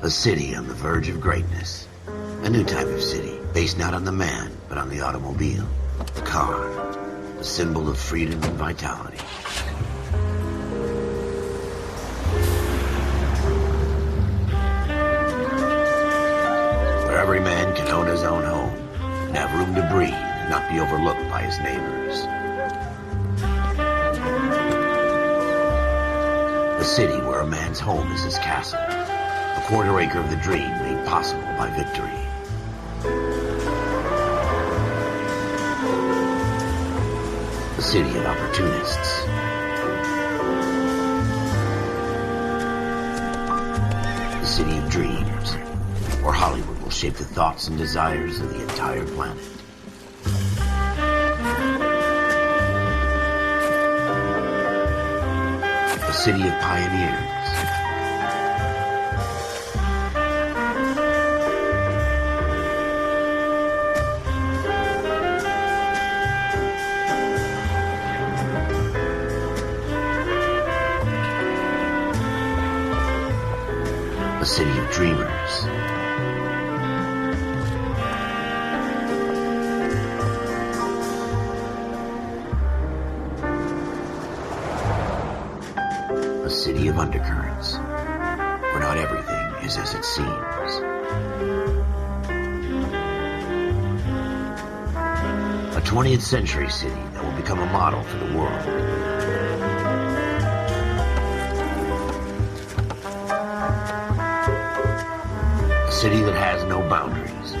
A city on the verge of greatness. A new type of city, based not on the man, but on the automobile. The car. A symbol of freedom and vitality. Where every man can own his own home, and have room to breathe, and not be overlooked by his neighbors. A city where a man's home is his castle. A quarter acre of the dream made possible by victory. A city of opportunists. A city of dreams, where Hollywood will shape the thoughts and desires of the entire planet. A city of pioneers. A city of dreamers. A city of undercurrents, where not everything is as it seems. A 20th century city that will become a model for the world. A city that has no boundaries,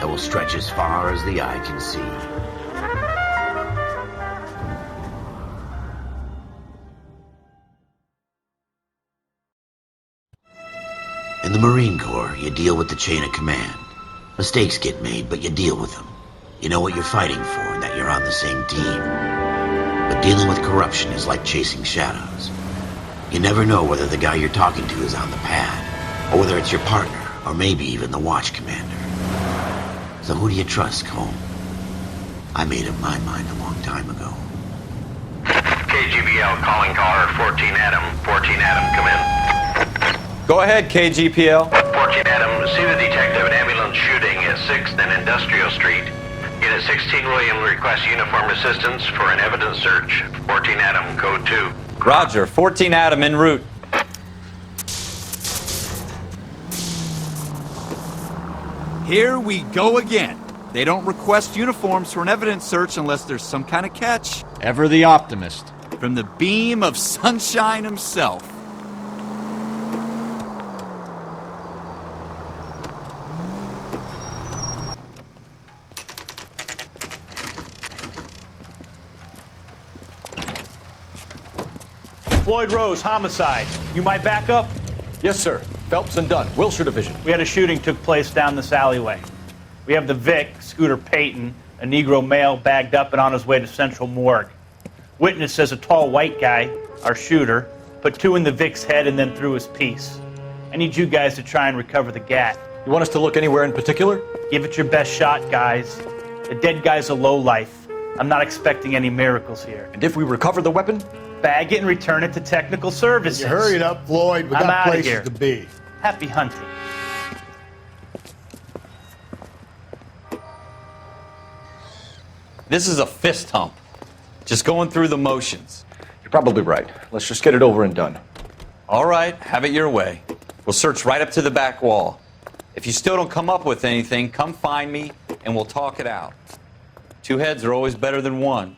that will stretch as far as the eye can see. In the Marine Corps, you deal with the chain of command. Mistakes get made, but you deal with them. You know what you're fighting for and that you're on the same team. But dealing with corruption is like chasing shadows. You never know whether the guy you're talking to is on the pad, or whether it's your partner, or maybe even the watch commander. So who do you trust, Cole? I made up my mind a long time ago. KGBL calling caller 14 Adam. 14 Adam, come in. Go ahead, KGPL. 14 Adam, see the detective an ambulance shooting at 6th and Industrial Street. Unit 16 William requests uniformed assistance for an evidence search. 14 Adam, code 2. Roger, 14 Adam en route. Here we go again. They don't request uniforms for an evidence search unless there's some kind of catch. Ever the optimist. From the beam of sunshine himself. Floyd Rose, homicide. You might back up? Yes, sir. Phelps and Dunn, Wilshire Division. We had a shooting took place down this alleyway. We have the Vic, Scooter Payton, a Negro male bagged up and on his way to Central Morgue. Witness says a tall white guy, our shooter, put 2 in the Vic's head and then threw his piece. I need you guys to try and recover the gat. You want us to look anywhere in particular? Give it your best shot, guys. The dead guy's a lowlife. I'm not expecting any miracles here. And if we recover the weapon? Bag it and return it to technical services. You hurry it up, Floyd. We I'm got outta places here. to be. Happy hunting. This is a fist hump. Just going through the motions. You're probably right. Let's just get it over and done. All right, have it your way. We'll search right up to the back wall. If you still don't come up with anything, come find me and we'll talk it out. 2 heads are always better than 1.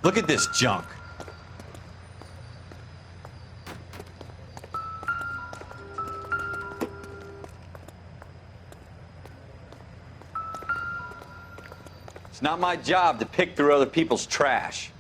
Look at this junk. It's not my job to pick through other people's trash.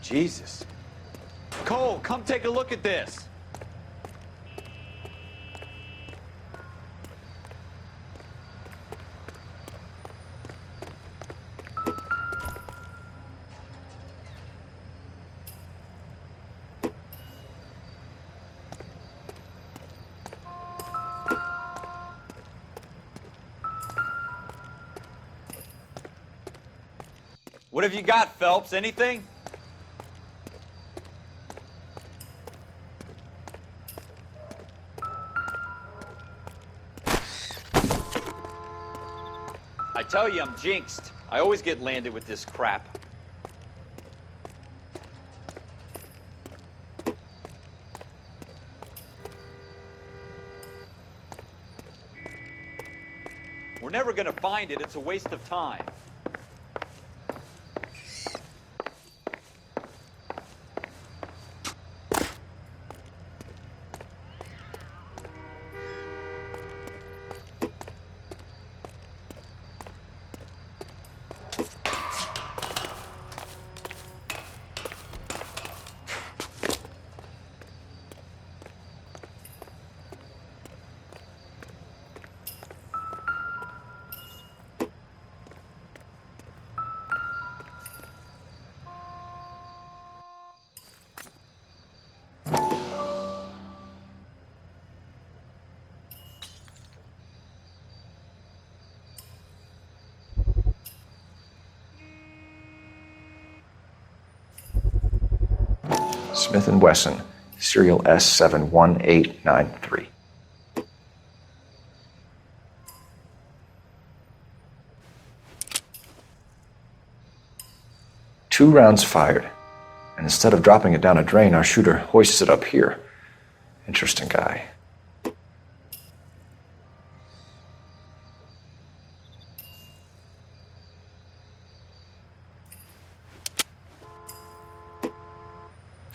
Jesus. Cole, come take a look at this. What have you got, Phelps? Anything? I tell you, I'm jinxed. I always get landed with this crap. We're never gonna find it. It's a waste of time. Smith & Wesson, serial S71893. Two rounds fired, and instead of dropping it down a drain, our shooter hoists it up here. Interesting guy.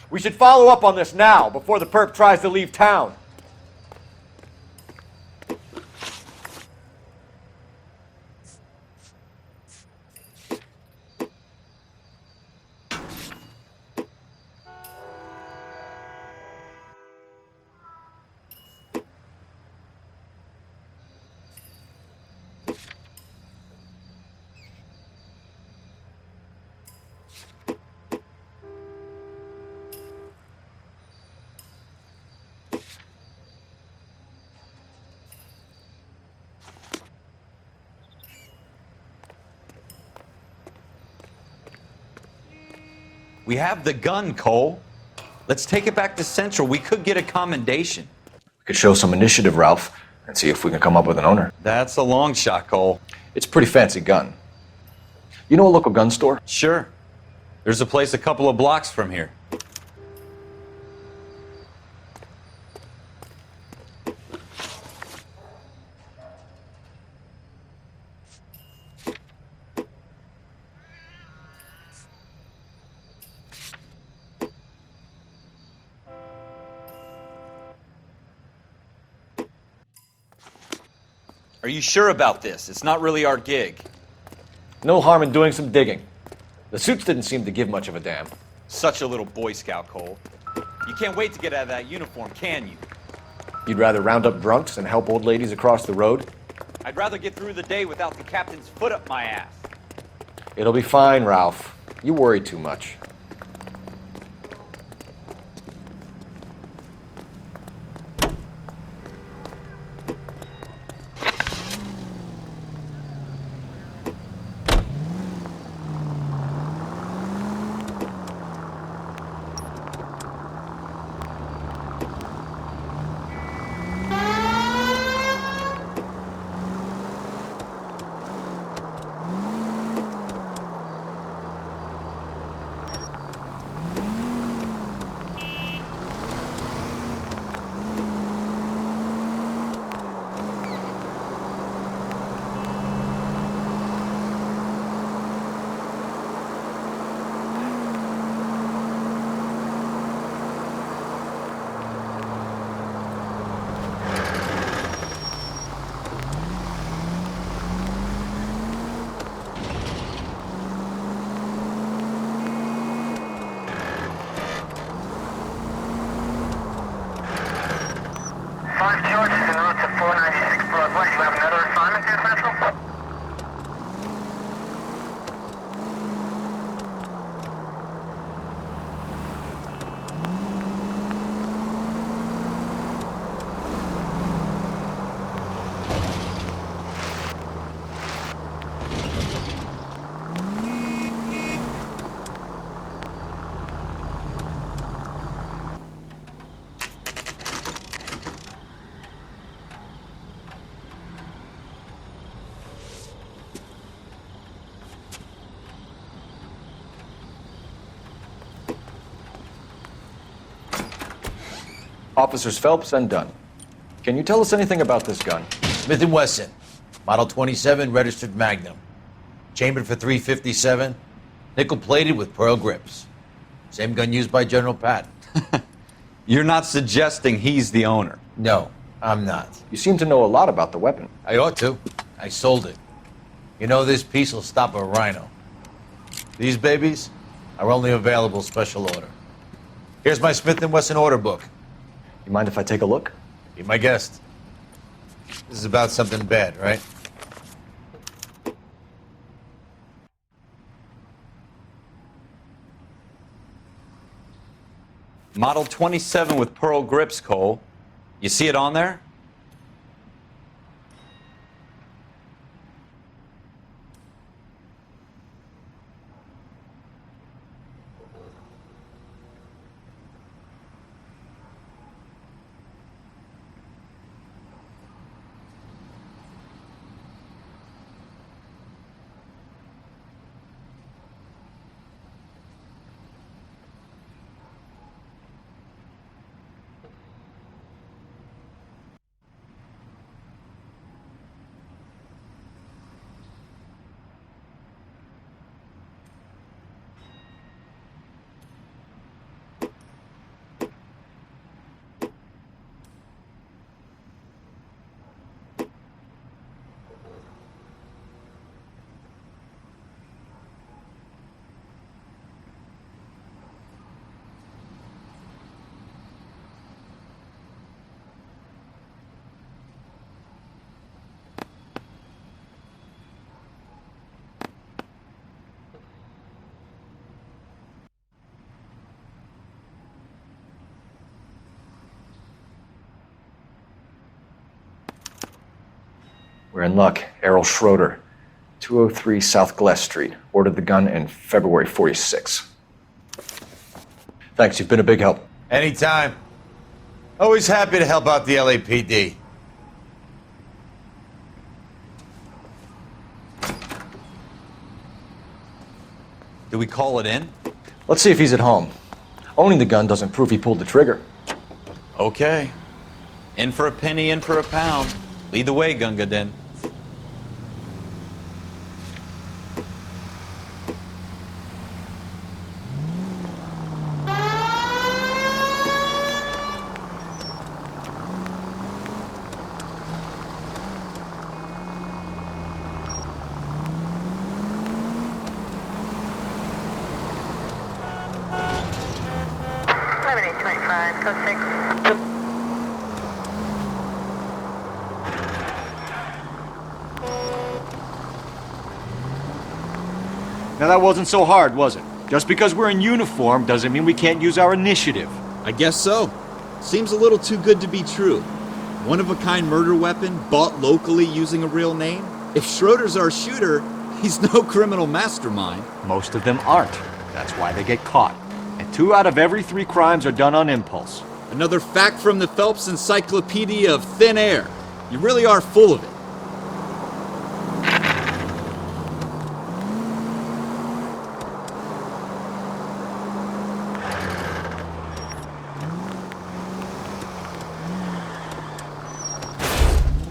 We should follow up on this now, before the perp tries to leave town. We have the gun, Cole. Let's take it back to Central. We could get a commendation. We could show some initiative, Ralph, and see if we can come up with an owner. That's a long shot, Cole. It's a pretty fancy gun. You know a local gun store? Sure. There's a place a couple of blocks from here. Are you sure about this? It's not really our gig. No harm in doing some digging. The suits didn't seem to give much of a damn. Such a little Boy Scout, Cole. You can't wait to get out of that uniform, can you? You'd rather round up drunks and help old ladies across the road? I'd rather get through the day without the captain's foot up my ass. It'll be fine, Ralph. You worry too much. Officers Phelps and Dunn. Can you tell us anything about this gun? Smith & Wesson, Model 27, registered Magnum. Chambered for .357, nickel-plated with pearl grips. Same gun used by General Patton. You're not suggesting he's the owner. No, I'm not. You seem to know a lot about the weapon. I ought to. I sold it. You know, this piece will stop a rhino. These babies are only available special order. Here's my Smith & Wesson order book. You mind if I take a look? Be my guest. This is about something bad, right? Model 27 with pearl grips, Cole. You see it on there? We're in luck. Errol Schroeder, 203 South Glass Street. Ordered the gun in February '46. Thanks, you've been a big help. Anytime. Always happy to help out the LAPD. Do we call it in? Let's see if he's at home. Owning the gun doesn't prove he pulled the trigger. Okay. In for a penny, in for a pound. Lead the way, Gunga Din. Now that wasn't so hard, was it? Just because we're in uniform doesn't mean we can't use our initiative. I guess so. Seems a little too good to be true. One-of-a-kind murder weapon bought locally using a real name? If Schroeder's our shooter, he's no criminal mastermind. Most of them aren't. That's why they get caught. And 2 out of every 3 crimes are done on impulse. Another fact from the Phelps Encyclopedia of Thin Air. You really are full of it.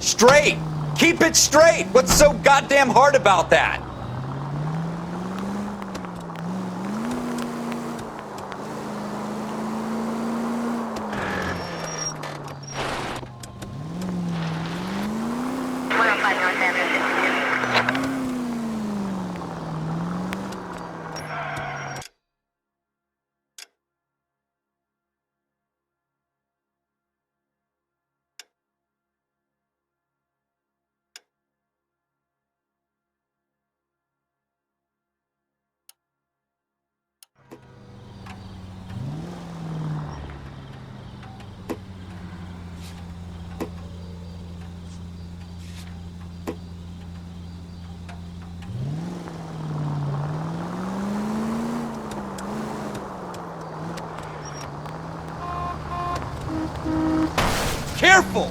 Straight! Keep it straight! What's so goddamn hard about that? Careful!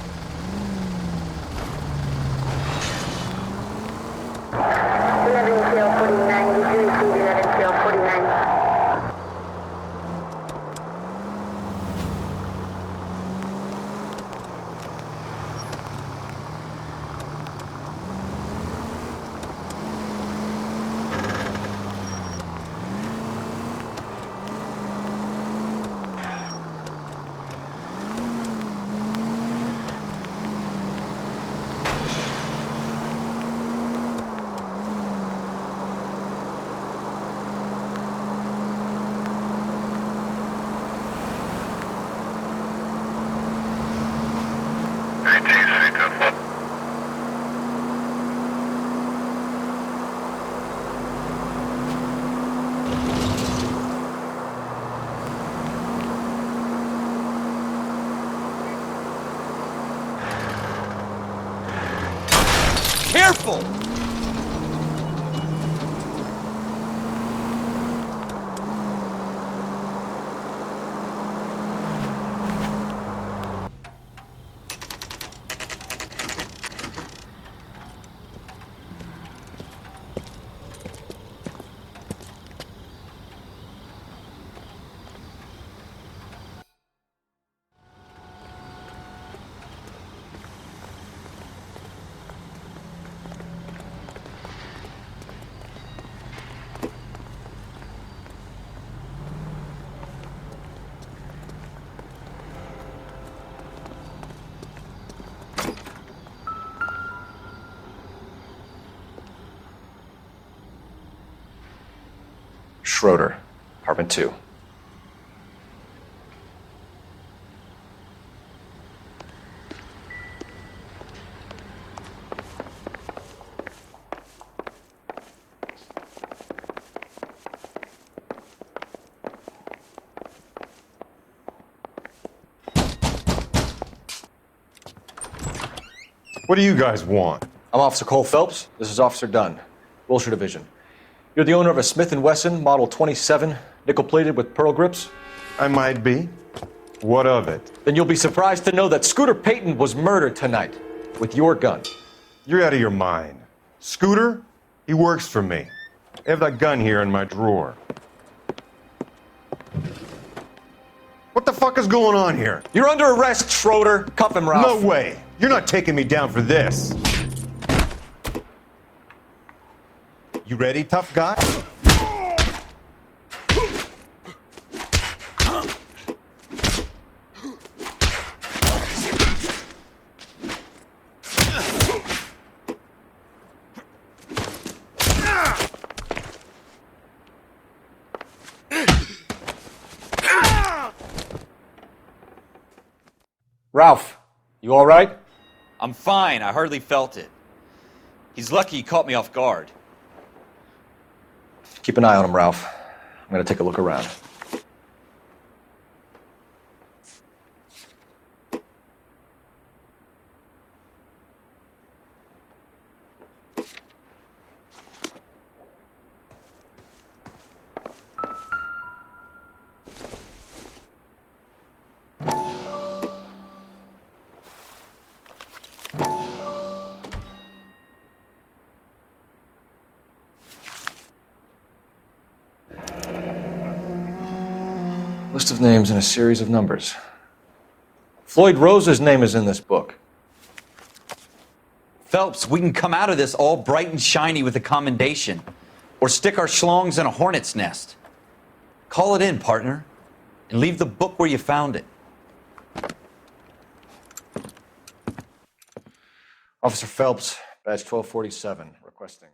careful! Schroeder, apartment 2. What do you guys want? I'm Officer Cole Phelps. This is Officer Dunn, Wilshire Division. You're the owner of a Smith & Wesson Model 27, nickel-plated with pearl grips? I might be. What of it? Then you'll be surprised to know that Scooter Payton was murdered tonight with your gun. You're out of your mind. Scooter? He works for me. I have that gun here in my drawer. What the fuck is going on here? You're under arrest, Schroeder. Cuff him, Ralph. No way. You're not taking me down for this. You ready, tough guy? Ralph, you all right? I'm fine. I hardly felt it. He's lucky he caught me off guard. Keep an eye on him, Ralph. I'm gonna take a look around. List of names and a series of numbers. Floyd Rose's name is in this book. Phelps, we can come out of this all bright and shiny with a commendation. Or stick our schlongs in a hornet's nest. Call it in, partner. And leave the book where you found it. Officer Phelps, badge 1247, requesting.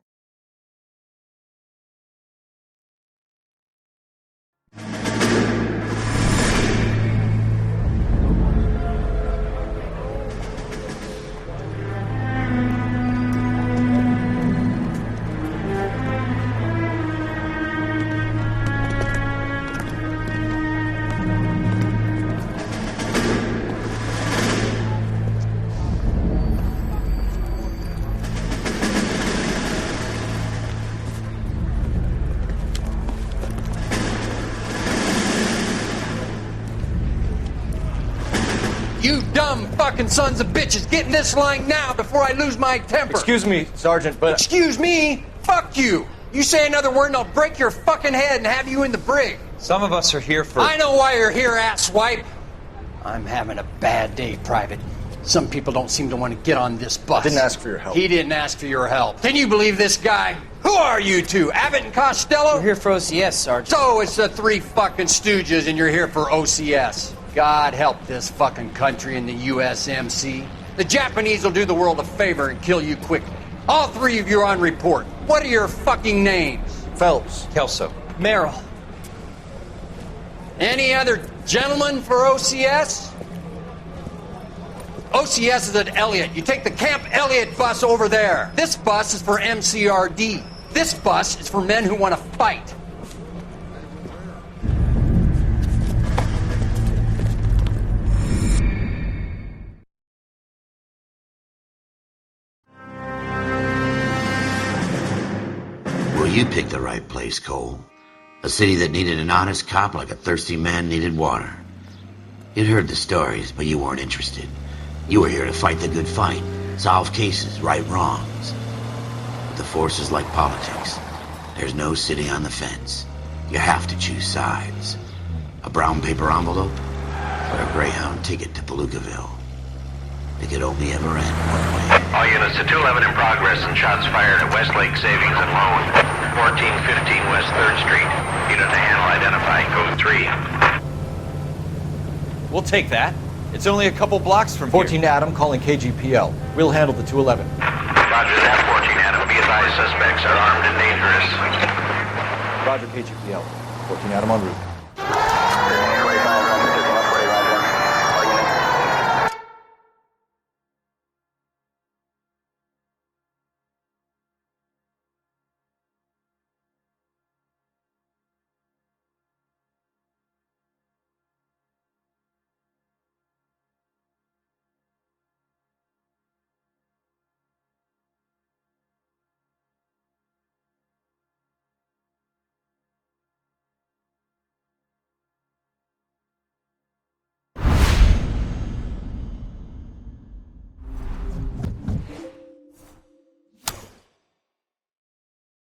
You dumb fucking sons of bitches, get in this line now before I lose my temper. Excuse me, Sergeant, but... Excuse me? Fuck you. You say another word and I'll break your fucking head and have you in the brig. Some of us are here for... I know why you're here, asswipe. I'm having a bad day, Private. Some people don't seem to want to get on this bus. Didn't ask for your help. He didn't ask for your help. Can you believe this guy? Who are you two? Abbott and Costello? We're here for OCS, Sergeant. So it's the three fucking stooges and you're here for OCS. God help this fucking country and the USMC. The Japanese will do the world a favor and kill you quickly. All three of you are on report. What are your fucking names? Phelps. Kelso. Merrill. Any other gentlemen for OCS? OCS is at Elliott. You take the Camp Elliott bus over there. This bus is for MCRD. This bus is for men who want to fight. You picked the right place, Cole. A city that needed an honest cop like a thirsty man needed water. You'd heard the stories, but you weren't interested. You were here to fight the good fight, solve cases, right wrongs. But the force is like politics. There's no sitting on the fence. You have to choose sides. A brown paper envelope, or a Greyhound ticket to Palookaville. It could only ever end one way. All units to 211 in progress and shots fired at Westlake Savings and Loan, 1415 West 3rd Street. Unit to handle identify, code 3. We'll take that. It's only a couple blocks from 14 here. Adam calling KGPL. We'll handle the 211. Roger that, 14 Adam. Be advised, suspects are armed and dangerous. Roger, KGPL. 14 Adam en route.